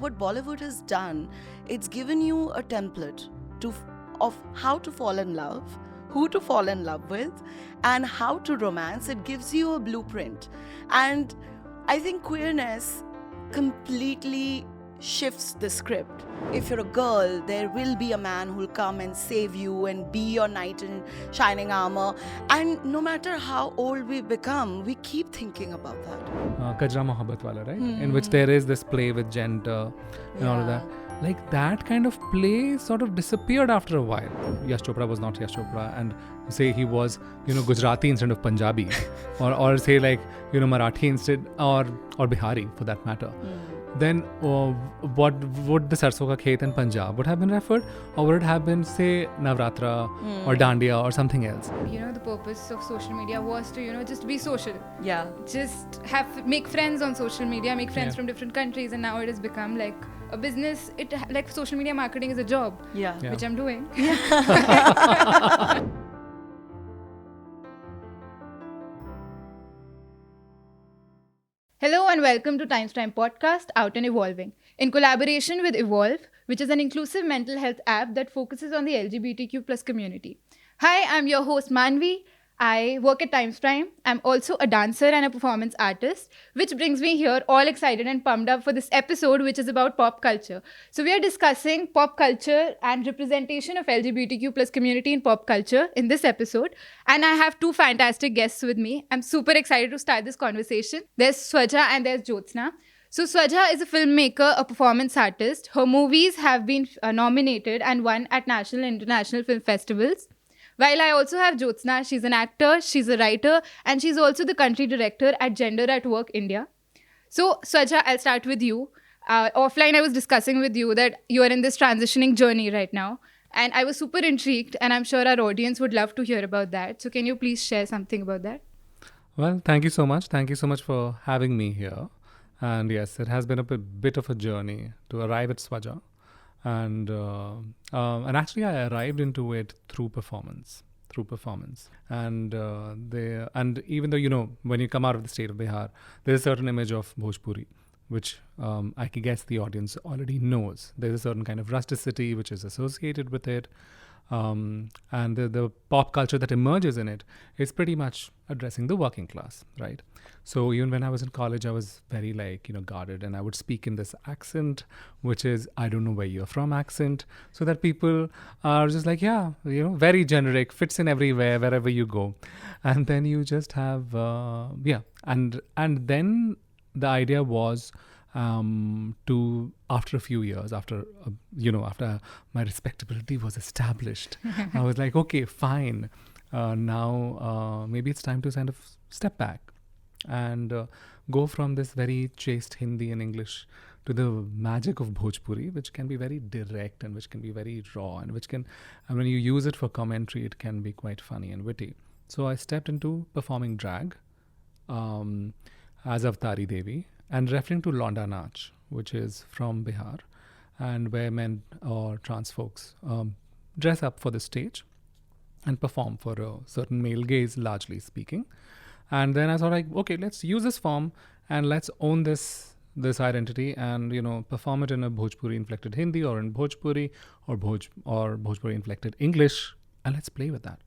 what Bollywood has done, it's given you a template of how to fall in love, who to fall in love with, and how to romance. It gives you a blueprint. And I think queerness completely shifts the script. If you're a girl, there will be a man who'll come and save you and be your knight in shining armor. And no matter how old we become, we keep thinking about that. Kajra Mohabbat wala, right? In which there is this play with gender and all of that. Like that kind of play sort of disappeared after a while. Yash Chopra was not Yash Chopra, and say he was, Gujarati instead of Punjabi, or say like, Marathi instead, or Bihari for that matter. Then what would the Sarson Ka Khet in Punjab would have been referred, or would it have been, say, Navratra or Dandiya or something else? The purpose of social media was to, just be social. Yeah. Just make friends on social media, make friends from different countries, and now it has become like a business. Like social media marketing is a job, which I'm doing. Hello and welcome to Times Time Podcast, Out and Evolving, in collaboration with Evolve, which is an inclusive mental health app that focuses on the LGBTQ+ community. Hi, I'm your host Manvi. I work at Times Time. I'm also a dancer and a performance artist, which brings me here all excited and pumped up for this episode, which is about pop culture. So we are discussing pop culture and representation of LGBTQ+ community in pop culture in this episode. And I have two fantastic guests with me. I'm super excited to start this conversation. There's Swaja and there's Jyotsna. So Swaja is a filmmaker, a performance artist. Her movies have been nominated and won at national and international film festivals. While I also have Jyotsna, she's an actor, she's a writer, and she's also the country director at Gender at Work India. So Swaja, I'll start with you. Offline, I was discussing with you that you are in this transitioning journey right now. And I was super intrigued, and I'm sure our audience would love to hear about that. So can you please share something about that? Well, thank you so much. Thank you so much for having me here. And yes, it has been a bit of a journey to arrive at Swaja. And actually I arrived into it through performance. And even though, when you come out of the state of Bihar, there's a certain image of Bhojpuri, which I guess the audience already knows. There's a certain kind of rusticity which is associated with it. And the pop culture that emerges in it is pretty much addressing the working class, right? So even when I was in college, I was very guarded, and I would speak in this accent, which is, I don't know where you're from accent, so that people are just like, very generic, fits in everywhere, wherever you go. And then you just have, and then the idea was, to after a few years, after my respectability was established, I was like, okay, fine. Now maybe it's time to kind of step back and go from this very chaste Hindi and English to the magic of Bhojpuri, which can be very direct and which can be very raw, and and when you use it for commentary, it can be quite funny and witty. So I stepped into performing drag as Avatari Devi, and referring to Londa Nach, which is from Bihar, and where men or trans folks dress up for the stage and perform for a certain male gaze, largely speaking. And then I thought, okay, let's use this form and let's own this identity and, perform it in a Bhojpuri-inflected Hindi or in Bhojpuri or Bhojpuri-inflected English, and let's play with that.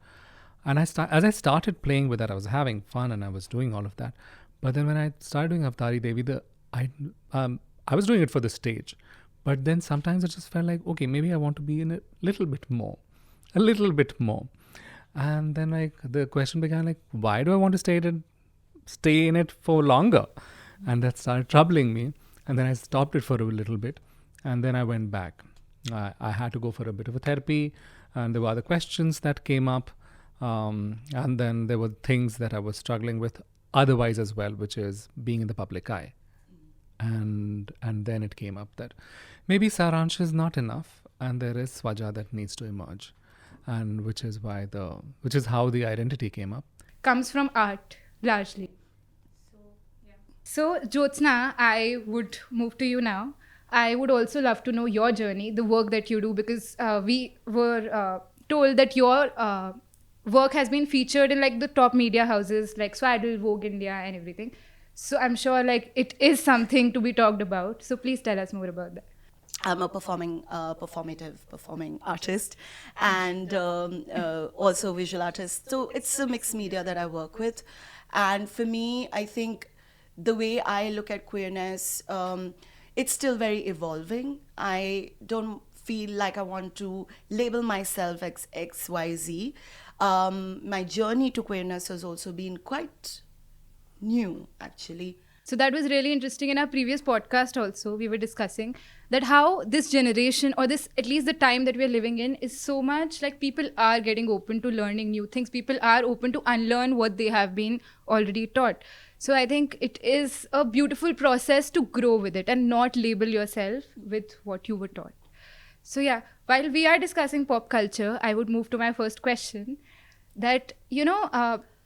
And as I started playing with that, I was having fun and I was doing all of that. But then when I started doing Avatari Devi, I was doing it for the stage. But then sometimes it just felt like, okay, maybe I want to be in a little bit more. And then the question began, why do I want to stay in it for longer? And that started troubling me. And then I stopped it for a little bit. And then I went back. I had to go for a bit of a therapy. And there were other questions that came up. And then there were things that I was struggling with otherwise as well, which is being in the public eye. And then it came up that maybe Saransh is not enough, and there is Swaja that needs to emerge, and which is how the identity came up. Comes from art, largely. So Jyotsna, I would move to you now. I would also love to know your journey, the work that you do, because we were told that your work has been featured in the top media houses like Swaddle, Vogue India and everything. So I'm sure like it is something to be talked about. So please tell us more about that. I'm a performing artist, and also visual artist. So it's a mixed media that I work with. And for me, I think the way I look at queerness, it's still very evolving. I don't feel like I want to label myself as XYZ. My journey to queerness has also been quite new, actually. So that was really interesting. In our previous podcast also, we were discussing that how this generation, or this, at least the time that we're living in, is so much like people are getting open to learning new things. People are open to unlearn what they have been already taught. So I think it is a beautiful process to grow with it and not label yourself with what you were taught. So yeah, while we are discussing pop culture, I would move to my first question. That,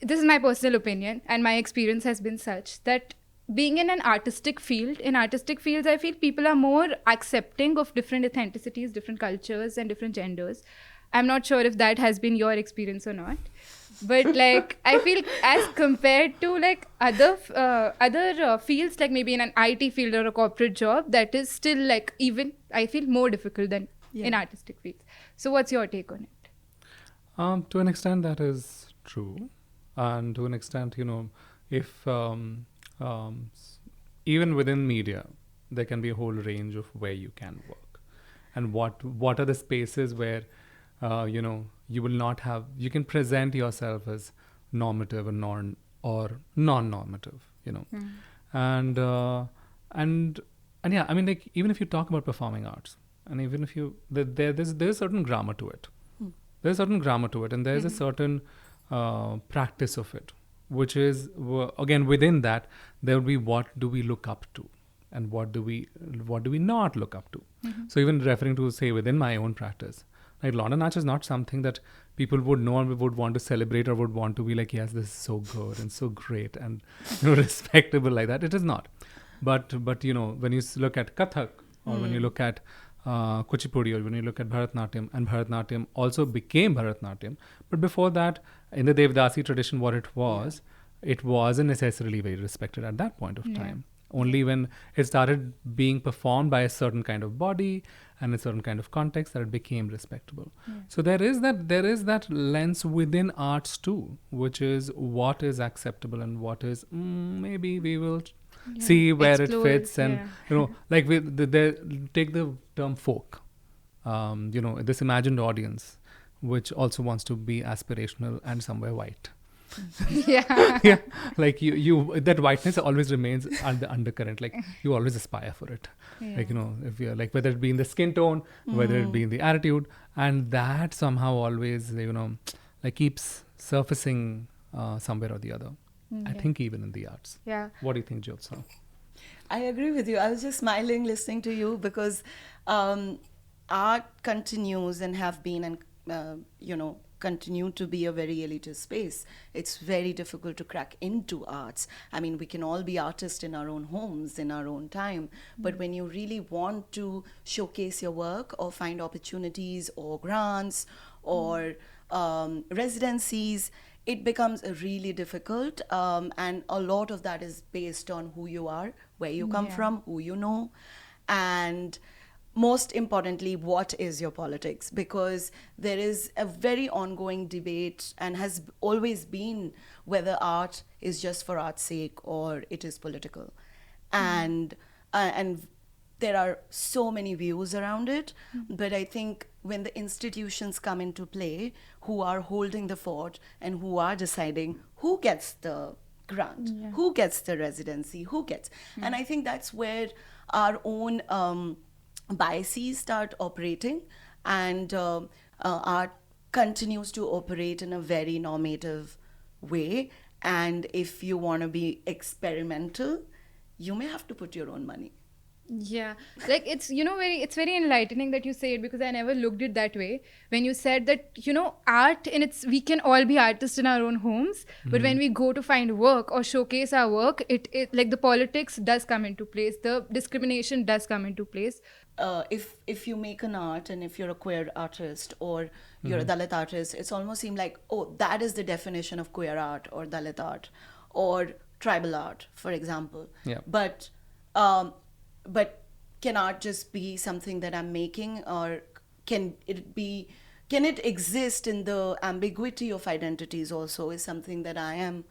this is my personal opinion, and my experience has been such that being in an artistic field, in artistic fields, I feel people are more accepting of different ethnicities, different cultures, and different genders. I'm not sure if that has been your experience or not, but like I feel as compared to like other fields, like maybe in an IT field or a corporate job, that is still like even I feel more difficult than in artistic fields. So what's your take on it? To an extent, that is true, and to an extent, if even within media, there can be a whole range of where you can work, and what are the spaces where you will not have, you can present yourself as normative or non-normative, and and yeah, I mean, like, even if you talk about performing arts, and even if you there's a certain grammar to it. There's a certain grammar to it, and there's a certain practice of it, which is, again, within that, there will be what do we look up to, and what do we not look up to. So even referring to, say, within my own practice, like London Arch is not something that people would know and would want to celebrate or would want to be like, yes, this is so good and so great and respectable like that. It is not. But when you look at Kathak, or when you look at Kuchipudi, or when you look at Bharatnatyam, and Bharatnatyam also became Bharatnatyam. But before that, in the Devdasi tradition, what it wasn't necessarily very respected at that point of time. Only when it started being performed by a certain kind of body and a certain kind of context that it became respectable. So there is that lens within arts too, which is what is acceptable and what is maybe we will see where Explore, it fits, and like take the term folk, this imagined audience, which also wants to be aspirational and somewhere white. Yeah. Like you that whiteness always remains the undercurrent, like you always aspire for it. Like if you're like, whether it be in the skin tone, whether it be in the attitude, and that somehow always like keeps surfacing somewhere or the other. I think even in the arts. Yeah. What do you think, Jyotsna? I agree with you. I was just smiling listening to you because art continues and have been and continue to be a very elitist space. It's very difficult to crack into arts. I mean, we can all be artists in our own homes, in our own time, but when you really want to showcase your work or find opportunities or grants or residencies, it becomes really difficult, and a lot of that is based on who you are, where you come from, who you know, and most importantly, what is your politics? Because there is a very ongoing debate and has always been whether art is just for art's sake or it is political. And there are so many views around it, but I think when the institutions come into play, who are holding the fort and who are deciding who gets the grant, who gets the residency, who gets, and I think that's where our own biases start operating, and art continues to operate in a very normative way. And if you want to be experimental, you may have to put your own money. Yeah, like it's it's very enlightening that you say it, because I never looked it that way. When you said that art in its, we can all be artists in our own homes, but when we go to find work or showcase our work, it like the politics does come into place, the discrimination does come into place. If you make an art and if you're a queer artist or you're a Dalit artist, it's almost seem like, oh, that is the definition of queer art or Dalit art or tribal art, for example. Yeah. But can art just be something that I'm making, or can it exist in the ambiguity of identities also, is something that I am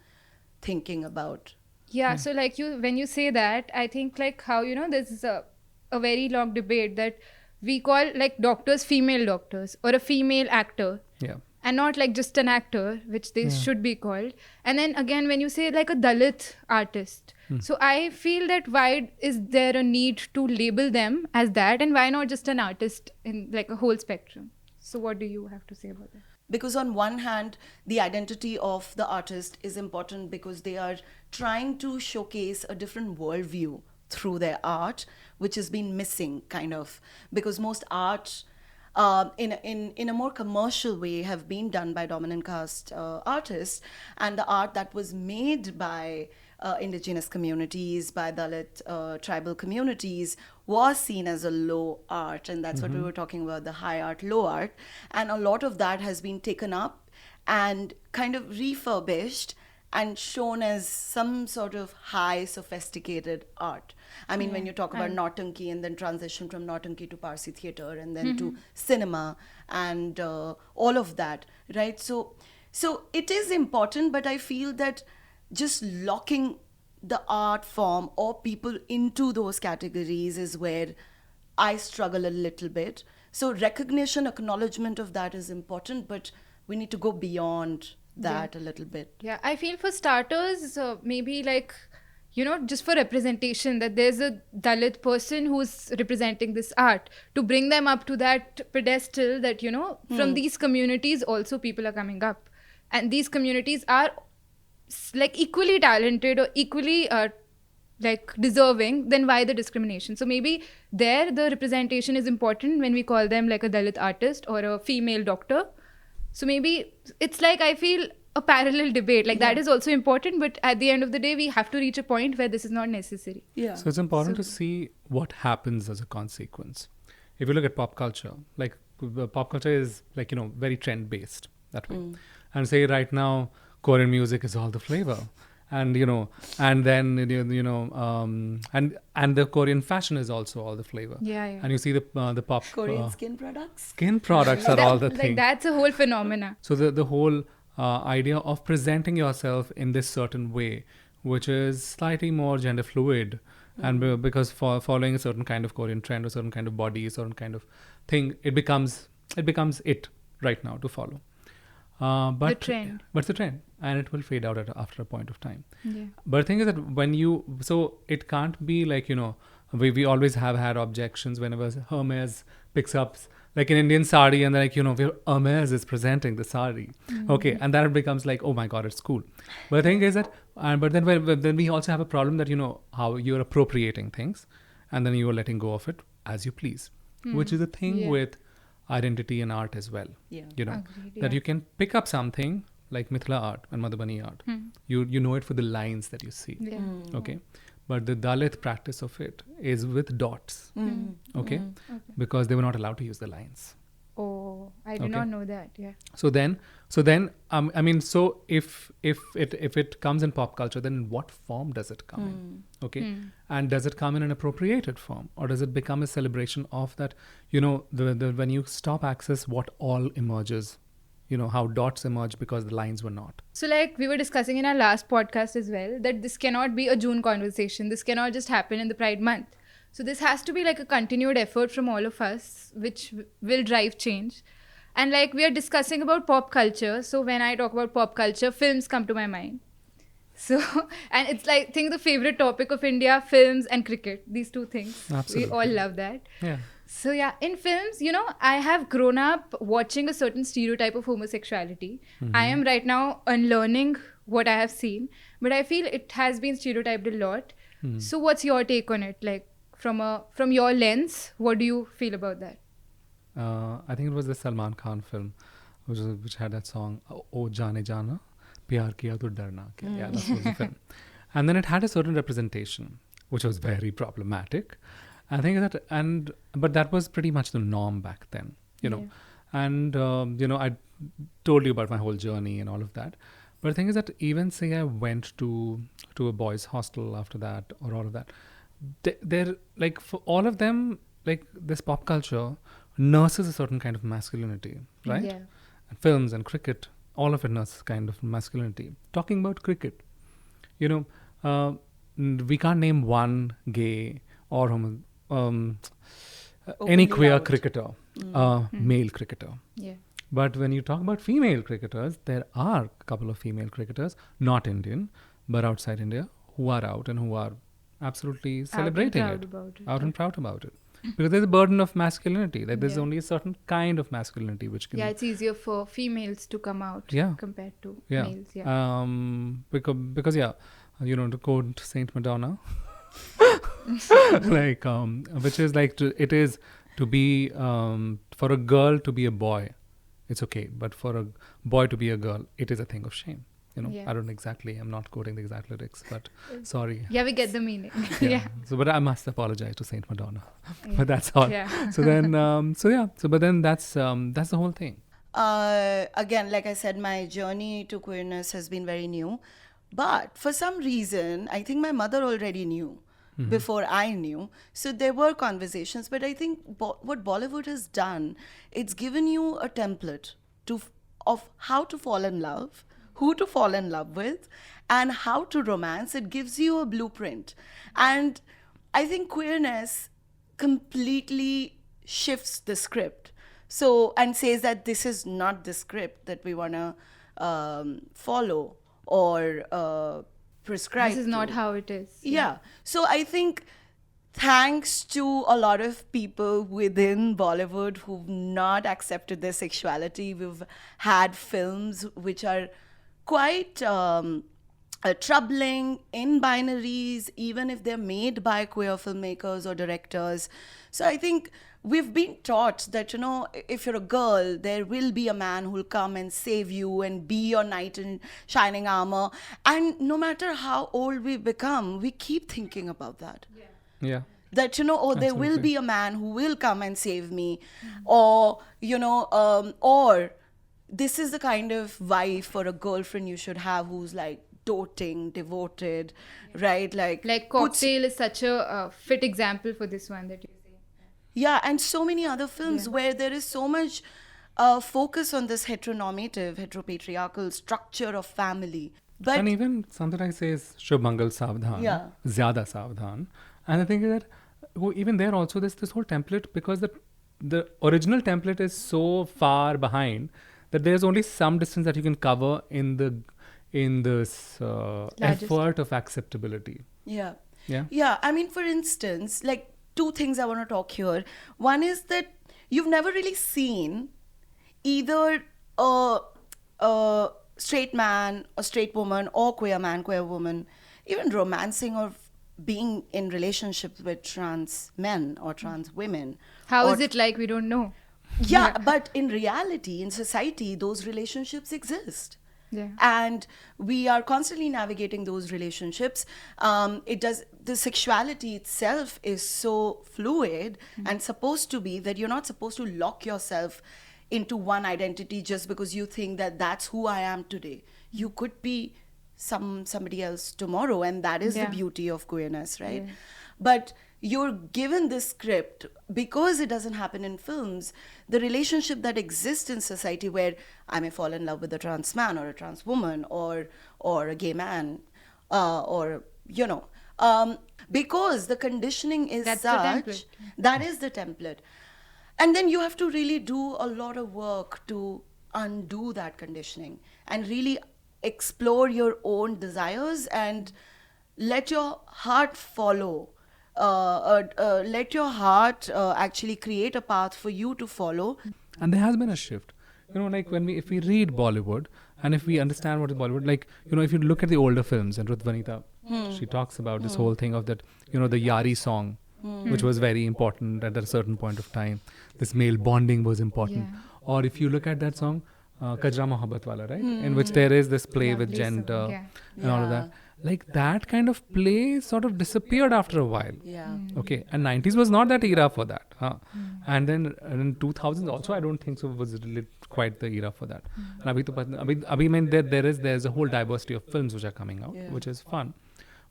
thinking about. Yeah, so like when you say that, I think like how, this is a very long debate that we call like doctors female doctors or a female actor. Yeah. And not like just an actor, which they should be called. And then again, when you say like a Dalit artist, so I feel that why is there a need to label them as that, and why not just an artist in like a whole spectrum? So what do you have to say about that? Because on one hand, the identity of the artist is important because they are trying to showcase a different worldview through their art, which has been missing kind of, because most art in a more commercial way have been done by dominant caste artists, and the art that was made by indigenous communities, by Dalit tribal communities, was seen as a low art, and that's what we were talking about, the high art, low art. And a lot of that has been taken up and kind of refurbished and shown as some sort of high sophisticated art. I mean, when you talk about Nautanki and then transition from Nautanki to Parsi theatre and then to cinema and all of that, right? So it is important, but I feel that just locking the art form or people into those categories is where I struggle a little bit. So recognition, acknowledgement of that is important, but we need to go beyond that a little bit. Yeah, I feel for starters, maybe like, just for representation, that there's a Dalit person who's representing this art, to bring them up to that pedestal that, from these communities also people are coming up. And these communities are like equally talented or equally like deserving, then why the discrimination? So maybe there the representation is important when we call them like a Dalit artist or a female doctor. So maybe it's like, I feel, a parallel debate. Like that is also important, but at the end of the day, we have to reach a point where this is not necessary. Yeah. So it's important to see what happens as a consequence. If you look at pop culture, like pop culture is like, very trend based that way. And say right now, Korean music is all the flavor. And, and then, and the Korean fashion is also all the flavor. Yeah, yeah. And you see the pop... Korean skin products? Skin products are all the Like thing. that's a whole phenomena. So the whole idea of presenting yourself in this certain way, which is slightly more gender fluid, and because following a certain kind of Korean trend, a certain kind of body, a certain kind of thing, it becomes it right now to follow. But The trend. But it's a trend, and it will fade out after a point of time. Yeah. But the thing is that so it can't be like, we always have had objections whenever Hermes picks up like an Indian sari and they're like, Hermes is presenting the sari. Okay. And then it becomes like, oh my God, it's cool. But the thing is that, but then we also have a problem that, how you're appropriating things and then you're letting go of it as you please, which is the thing with identity and art as well. Yeah. Agreed, That you can pick up something like Mithila art and Madhubani art. You know it for the lines that you see. Yeah. Okay. But the Dalit practice of it is with dots. Okay. Because they were not allowed to use the lines. Oh, I did not know that. Yeah. So then, I mean, so if it comes in pop culture, then in what form does it come in? Okay, and does it come in an appropriated form, or does it become a celebration of that? The when you stop access, what all emerges, how dots emerge because the lines were not. So like we were discussing in our last podcast as well, that this cannot be a June conversation. This cannot just happen in the Pride month. So this has to be like a continued effort from all of us, which will drive change. And like we are discussing about pop culture. So when I talk about pop culture, films come to my mind. So, and it's like, I think the favorite topic of India, films and cricket. These two things. Absolutely. We all love that. Yeah. So yeah, in films, I have grown up watching a certain stereotype of homosexuality. I am right now unlearning what I have seen, but I feel it has been stereotyped a lot. So what's your take on it? Like from your lens, what do you feel about that? I think it was the Salman Khan film, which had that song, "O Jaane Jana, Pyar Kiya To Darna Kya." Yeah, that was the film. And then it had a certain representation, which was very problematic. I think but that was pretty much the norm back then, And, I told you about my whole journey and all of that. But the thing is that even say I went to a boys' hostel after that or all of that, they're like for all of them, like this pop culture nurses a certain kind of masculinity, right? Yeah. And films and cricket, all of it nurses kind of masculinity. Talking about cricket, you know, we can't name one gay or any Openly queer out. cricketer, male cricketer. Yeah. But when you talk about female cricketers, there are a couple of female cricketers, not Indian, but outside India, who are out and who are absolutely celebrating proud it, about it, out yeah. and proud about it. Because there's a burden of masculinity. Like there's Yeah. only a certain kind of masculinity which can. Yeah, it's easier for females to come out Yeah. compared to Yeah. males. Yeah. Because yeah, to quote Saint Madonna, like which is like it is to be for a girl to be a boy, it's okay, but for a boy to be a girl, it is a thing of shame. Yeah. I don't exactly. I'm not quoting the exact lyrics, but sorry. Yeah, we get the meaning. Yeah. Yeah. So, but I must apologize to Saint Madonna. Yeah. But that's all. Yeah. So then, but then that's the whole thing. Again, like I said, my journey to queerness has been very new. But for some reason, I think my mother already knew before I knew. So there were conversations. But I think what Bollywood has done, it's given you a template of how to fall in love, who to fall in love with, and how to romance. It gives you a blueprint. And I think queerness completely shifts the script. So, and says that this is not the script that we want to follow or prescribe. This is not to. how it is. Yeah. So I think thanks to a lot of people within Bollywood who've not accepted their sexuality, we've had films which are quite troubling in binaries, even if they're made by queer filmmakers or directors. So I think we've been taught that, if you're a girl, there will be a man who'll come and save you and be your knight in shining armor. And no matter how old we become, we keep thinking about that. Yeah. That, there will Absolutely. be a man who will come and save me. Or, or this is the kind of wife or a girlfriend you should have who's like doting, devoted, right? Like puts- Cocktail is such a fit example for this one that you say. Yeah, and so many other films where there is so much focus on this heteropatriarchal structure of family. But And even something I say is Shubh Mangal Savdhan, Yeah. Zyada Savdhan. And the thing is that even there also there's this whole template, because the original template is so far behind that there's only some distance that you can cover in this effort of acceptability. yeah. Yeah. Yeah, I mean, for instance, like two things I want to talk here. One is that you've never really seen either a straight man, a straight woman, or queer man, queer woman, even romancing or being in relationships with trans men or trans women. How or is it like? We don't know. Yeah, but in reality, in society, those relationships exist. Yeah. And we are constantly navigating those relationships. The sexuality itself is so fluid and supposed to be that you're not supposed to lock yourself into one identity just because you think that that's who I am today. You could be somebody else tomorrow, and that is the beauty of queerness, right? Yeah. But you're given this script because it doesn't happen in films. The relationship that exists in society, where I may fall in love with a trans man or a trans woman or a gay man, because the conditioning is That's the such. template. That is the template. And then you have to really do a lot of work to undo that conditioning and really explore your own desires and let your heart follow. Let your heart actually create a path for you to follow. And there has been a shift. Like if we read Bollywood and if we understand what is Bollywood, like, if you look at the older films, and Ruth Vanita, she talks about this whole thing of that, the Yari song, which was very important at a certain point of time. This male bonding was important. Yeah. Or if you look at that song, Kajra Mohabbat Wala, right? In which there is this play with Lovely song, gender yeah. and all of that. like that kind of play sort of disappeared after a while. Yeah. Okay, and 90s was not that era for that. And then in 2000s also, I don't think so was really quite the era for that. And abhi, I mean, there's a whole diversity of films which are coming out, Yeah. which is fun.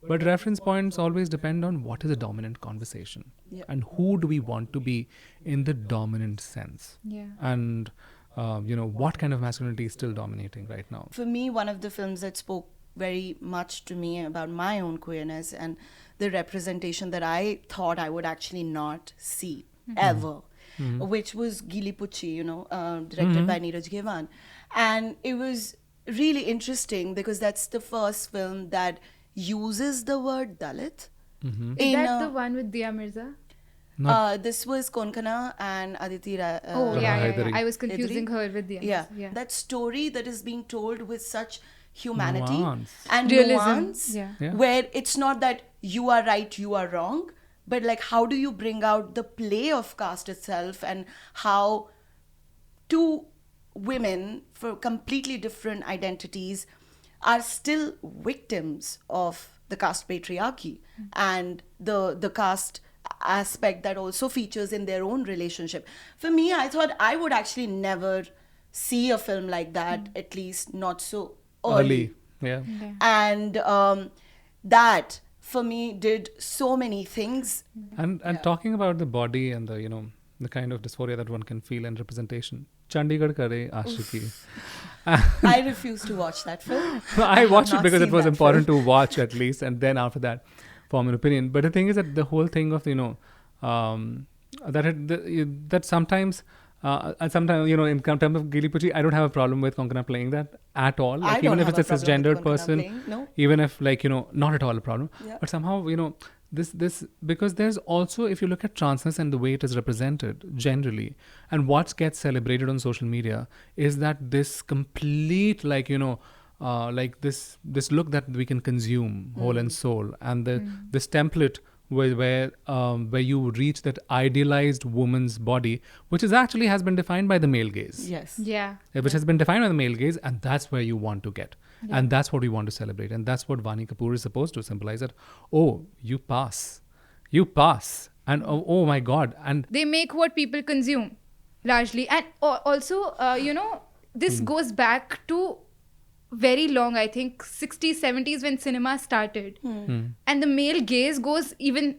But reference points always depend on what is the dominant conversation Yeah. and who do we want to be in the dominant sense. Yeah. And what kind of masculinity is still dominating right now. For me, one of the films that spoke very much to me about my own queerness and the representation that I thought I would actually not see ever, which was Gili Pucci, directed by Neeraj Ghewan. And it was really interesting because that's the first film that uses the word Dalit. Is that the one with Dia Mirza? This was Konkana and Aditi Oh, Raha yeah. Hydari. I was confusing her with Dia Yeah. Mirza. That story that is being told with such humanity Nuance. and Realism. nuance, Yeah. Yeah. where it's not that you are right, you are wrong, but like how do you bring out the play of caste itself and how two women for completely different identities are still victims of the caste patriarchy and the caste aspect that also features in their own relationship. For me, I thought I would actually never see a film like that, at least not so early. Yeah. And that for me did so many things. And talking about the body and the the kind of dysphoria that one can feel and representation. Chandigarh Kare Ashiki. I refuse to watch that film. I watched it not because it seen was that important to watch at least, and then after that, form an opinion. But the thing is that the whole thing of that sometimes. And sometimes, in terms of Gili Pucci, I don't have a problem with Konkana playing that at all. Like, I don't even if have it's a a problem with cisgendered Konkana person, playing, no. even if not at all a problem. Yeah. But somehow, this because there's also, if you look at transness and the way it is represented generally, and what gets celebrated on social media is that this complete like this look that we can consume whole and soul, and this template where you reach that idealized woman's body, which is actually has been defined by the male gaze. Yes. Yeah. Which has been defined by the male gaze, and that's where you want to get. And that's what we want to celebrate. And that's what Vani Kapoor is supposed to symbolize, that, oh, you pass. And oh my God. And They make what people consume, largely. And also, this goes back to very long, I think, 60s, 70s when cinema started. And the male gaze goes even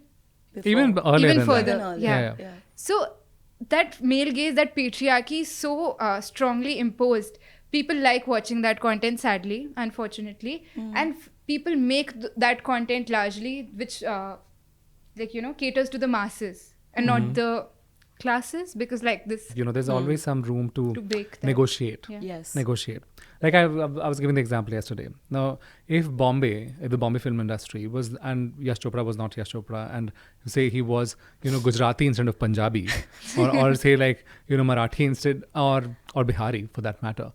even earlier Even than further. that. Yeah. So that male gaze, that patriarchy is so strongly imposed. People like watching that content, sadly, unfortunately. And people make that content largely, which, caters to the masses and not the classes, because like this there's always some room to break that. negotiate. Yeah. Yes. Negotiate. Like I was giving the example yesterday. Now, if the Bombay film industry was, and Yash Chopra was not Yash Chopra, and say he was, Gujarati instead of Punjabi, or say like, Marathi instead, or Bihari for that matter,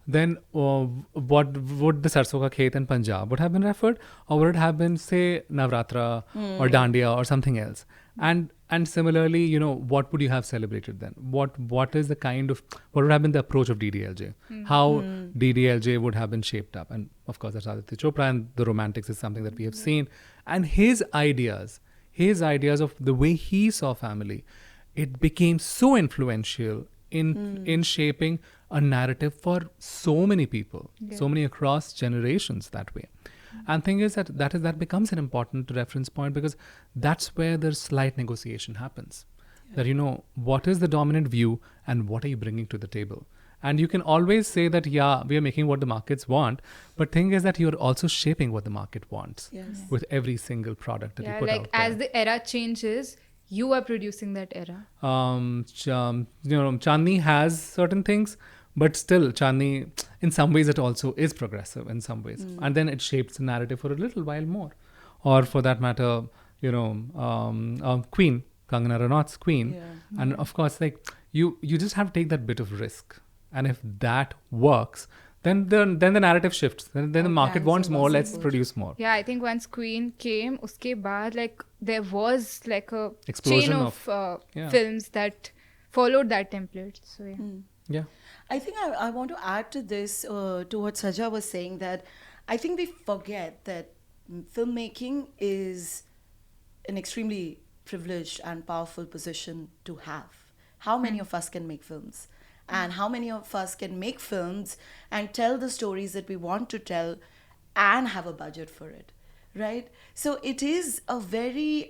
then what would the Sarson Ka Khet in Punjab would have been referred, or would it have been, say, Navratra or Dandiya or something else? And similarly, what would you have celebrated then? What is the what would have been the approach of DDLJ? How DDLJ would have been shaped up? And of course, that's Aditya Chopra, and the romantics is something that we have seen. And his ideas of the way he saw family, it became so influential in shaping a narrative for so many people, so many across generations that way. And thing is that becomes an important reference point, because that's where the slight negotiation happens. That what is the dominant view and what are you bringing to the table? And you can always say that, we are making what the markets want, but thing is that you're also shaping what the market wants with every single product that you put out there. as the era changes, you are producing that era. Chandni has certain things, but still Chandni, in some ways, it also is progressive in some ways. And then it shapes the narrative for a little while more. Or for that matter, Queen, Kangana Ranaut's Queen. Yeah. And of course, like you just have to take that bit of risk. And if that works, then the narrative shifts. Then the market wants more, let's produce more. Yeah, I think once Queen came, uske baad, like there was like a Explosion chain of films that followed that template. So yeah. Yeah. I think I want to add to this, to what Saja was saying, that I think we forget that Filmmaking is an extremely privileged and powerful position to have. How many of us can make films? And how many of us can make films and tell the stories that we want to tell and have a budget for it, right? So it is a very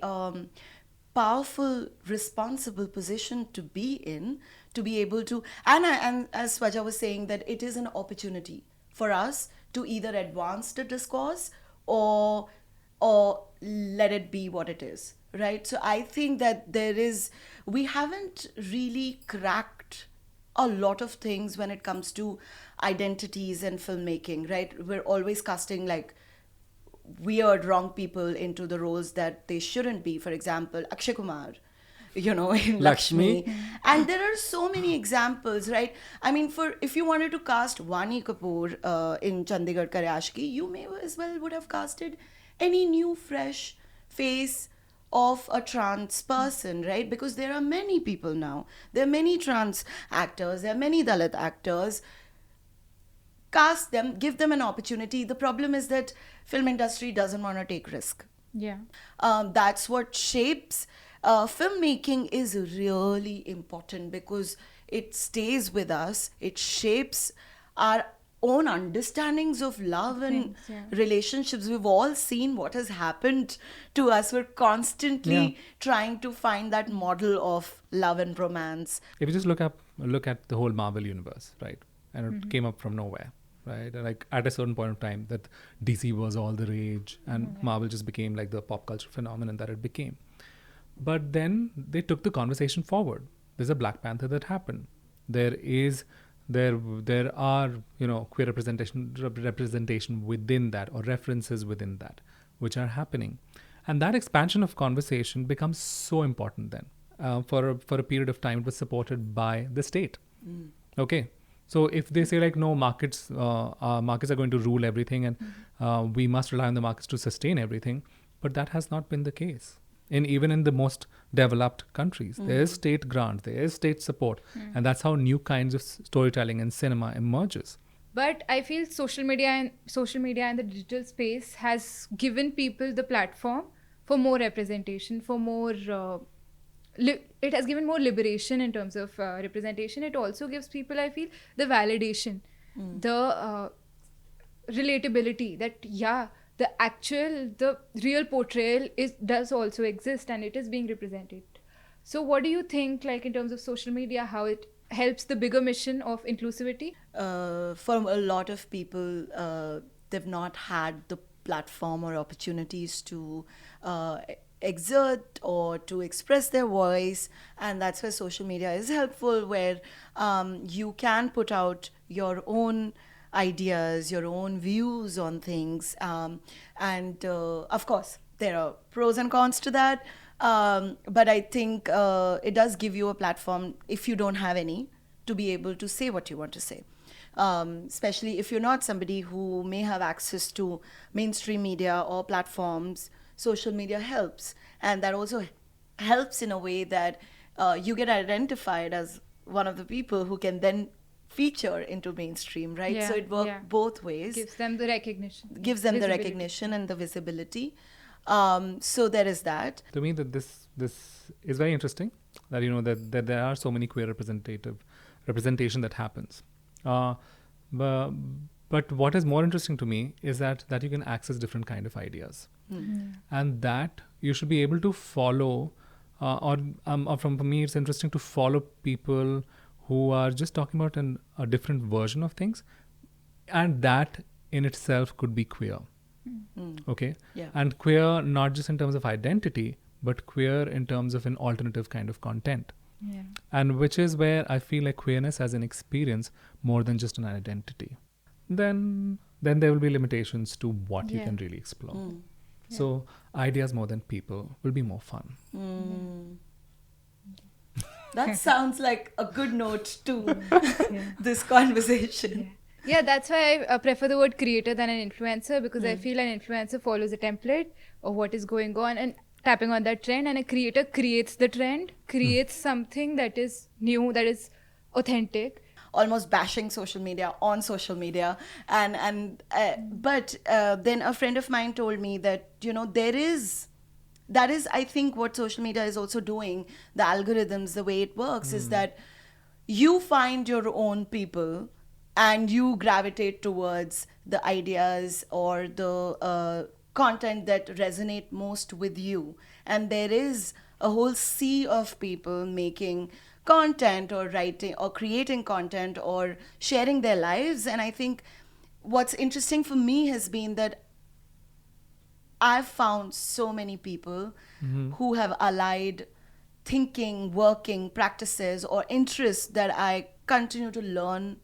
powerful, responsible position to be in, to be able to, and as Swaja was saying, that it is an opportunity for us to either advance the discourse or let it be what it is, right? So I think that we haven't really cracked a lot of things when it comes to identities and filmmaking, right? We're always casting like weird, wrong people into the roles that they shouldn't be. For example, Akshay Kumar, in Lakshmi. And there are so many examples, right? I mean, if you wanted to cast Vani Kapoor in Chandigarh Karyashki, you may as well would have casted any new, fresh face of a trans person, right? Because there are many people now. There are many trans actors. There are many Dalit actors. Cast them, give them an opportunity. The problem is that film industry doesn't want to take risk. Yeah. That's what shapes filmmaking is really important because it stays with us. It shapes our own understandings of love and relationships. We've all seen what has happened to us. We're constantly trying to find that model of love and romance. If you just look at the whole Marvel universe, right? And it came up from nowhere, right? Like at a certain point of time that DC was all the rage and Marvel just became like the pop culture phenomenon that it became. But then they took the conversation forward. There's a Black Panther that happened. There are queer representation within that or references within that which are happening, and that expansion of conversation becomes so important. Then for a period of time it was supported by the state. Okay, so if they say like no, markets are going to rule everything and we must rely on the markets to sustain everything, but that has not been the case. Even in the most developed countries, there is state grant, there is state support, and that's how new kinds of storytelling and cinema emerges. But I feel social media and the digital space has given people the platform for more representation, for more. It has given more liberation in terms of representation. It also gives people, I feel, the validation, the relatability that the real portrayal does also exist and it is being represented. So what do you think, like in terms of social media, how it helps the bigger mission of inclusivity? For a lot of people, they've not had the platform or opportunities to exert or to express their voice, and that's where social media is helpful, where you can put out your own ideas, your own views on things, and of course there are pros and cons to that, but I think it does give you a platform, if you don't have any, to be able to say what you want to say, especially if you're not somebody who may have access to mainstream media or platforms. Social media helps, and that also helps in a way that you get identified as one of the people who can then feature into mainstream, right? So it works both ways. Gives them the recognition. Gives them the recognition and the visibility. So there is that. To me, that this is very interesting. That that there are so many queer representation that happens. But what is more interesting to me is that you can access different kind of ideas, and that you should be able to follow. Or for me, it's interesting to follow people who are just talking about a different version of things, and that in itself could be queer. Okay? Yeah. And queer not just in terms of identity, but queer in terms of an alternative kind of content. Yeah. And which is where I feel like queerness as an experience more than just an identity. Then there will be limitations to what you can really explore. So ideas more than people will be more fun. That sounds like a good note to this conversation. Yeah, that's why I prefer the word creator than an influencer, because I feel an influencer follows a template of what is going on and tapping on that trend, and a creator creates the trend, creates something that is new, that is authentic. almost bashing social media on social media. But then a friend of mine told me that, that is, I think, what social media is also doing. The algorithms, the way it works is that you find your own people and you gravitate towards the ideas or the content that resonate most with you. And there is a whole sea of people making content or writing or creating content or sharing their lives. And I think what's interesting for me has been that I've found so many people who have allied thinking, working practices or interests that I continue to learn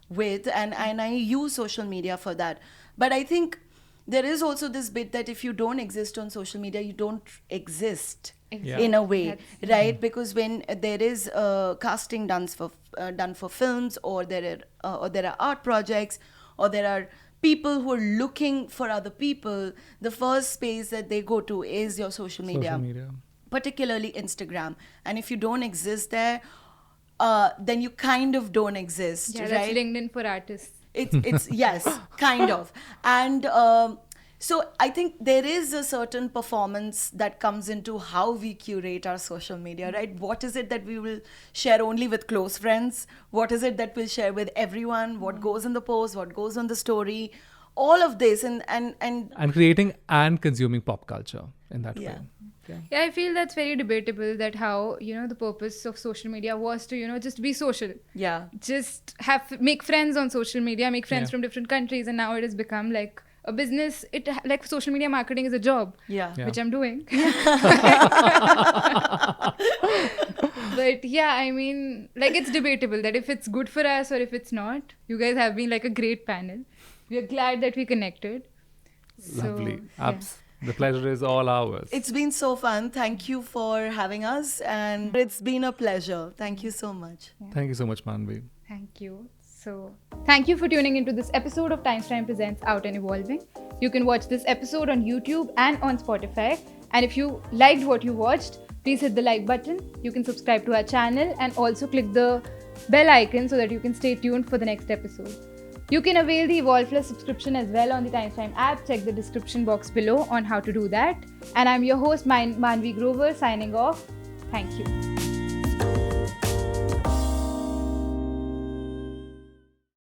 with, and I use social media for that. But I think there is also this bit that if you don't exist on social media, you don't exist in a way, right? Because when there is casting done for films, or there are art projects, or there are people who are looking for other people, the first space that they go to is your social media. Particularly Instagram. And if you don't exist there, then you kind of don't exist, Yeah, right? that's LinkedIn for artists. It's yes, kind of. And so I think there is a certain performance that comes into how we curate our social media, right? What is it that we will share only with close friends? What is it that we'll share with everyone? What goes in the post? What goes on the story? All of this and creating and consuming pop culture in that way. Yeah, I feel that's very debatable, that how, the purpose of social media was to, just be social. Yeah. Just make friends on social media, make friends from different countries. And now it has become like a business. Like social media marketing is a job, which I'm doing. But yeah, I mean, like, it's debatable that if it's good for us or if it's not. You guys have been like a great panel. We are glad that we connected. Lovely. So, The pleasure is all ours. It's been so fun. Thank you for having us. And it's been a pleasure. Thank you so much. Thank you so much, Manvi. Thank you. So, thank you for tuning into this episode of Times Time Presents Out and Evolving. You can watch this episode on YouTube and on Spotify. And if you liked what you watched, please hit the like button. You can subscribe to our channel and also click the bell icon so that you can stay tuned for the next episode. You can avail the Evolve Plus subscription as well on the Times Time app. Check the description box below on how to do that. And I'm your host, Manvi Grover, signing off. Thank you.